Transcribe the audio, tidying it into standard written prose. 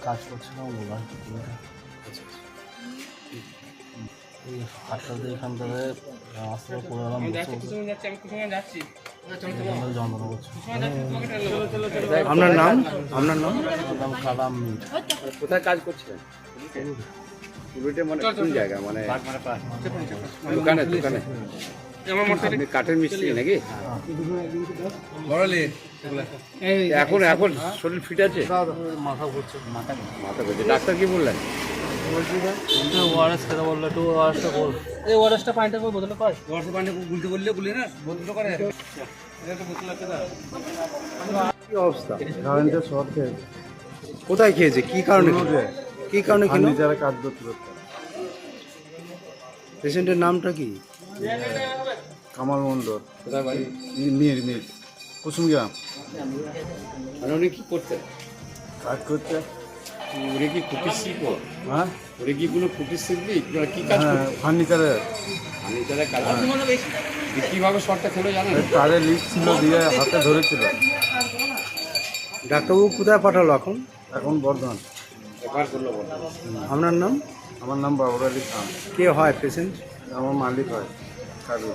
কাজ করছিলাম মোবাইল টিভিতে। এই 8টাতে এখান থেকে রাস্তা পড়ে গেলাম, যন্ত্রণা করছে। আপনার নাম? আপনার নাম? নাম কালাম মির। কোথায় কাজ করছিলেন? পুরোটা মানে কোন জায়গা? মানে দোকানে দোকানে আপনি কাঠের মিস্ত্রি নাকি? এখন এখন শরীর ফিট আছে? মাথা ঘুরছে, মাথা ঘুরছে। ডাক্তার কি বললেন? ওআরএস খেতে বললো, একটু ওআরএসটা বল। এই ওআরএসটা পানিটা করে বোতলে পাই। ওয়াটার পানিটা গুলতে বললে গুলি না বন্ধ করে কি অবস্থা? কারেন্টে শর্ট খেয়েছে। কোথায় খেয়েছে? কি কারণে? কি কারণে খেলো? ফার্নিচারে কাজ করতে করতে। পেশেন্টের নামটা কি? কামাল মন্ডল। কোথায় বাড়ি? মির মির কুসুমগ্রাম। মানে উনি কি করতেন? কাজ করতে। ওরে কি কুটির শিল্প? হ্যাঁ ওরে কি কোনো কুটির শিল্পী? ওরা কি কাজ হ্যাঁ করতো? ফার্নিচারে আমি তারা কাজ কীভাবে শর্টটা খেলো জানেন? তারে লিক ছিল দিয়ে হাতে ধরেছিল। ডাক্তারবাবু কোথায় পাঠালো এখন? এখন বর্ধমান। রেফার করলো বলতে। আপনার নাম? আমার নাম বাবর আলী খান। কে হয় পেশেন্ট? আমার মালিক হয় কাজে।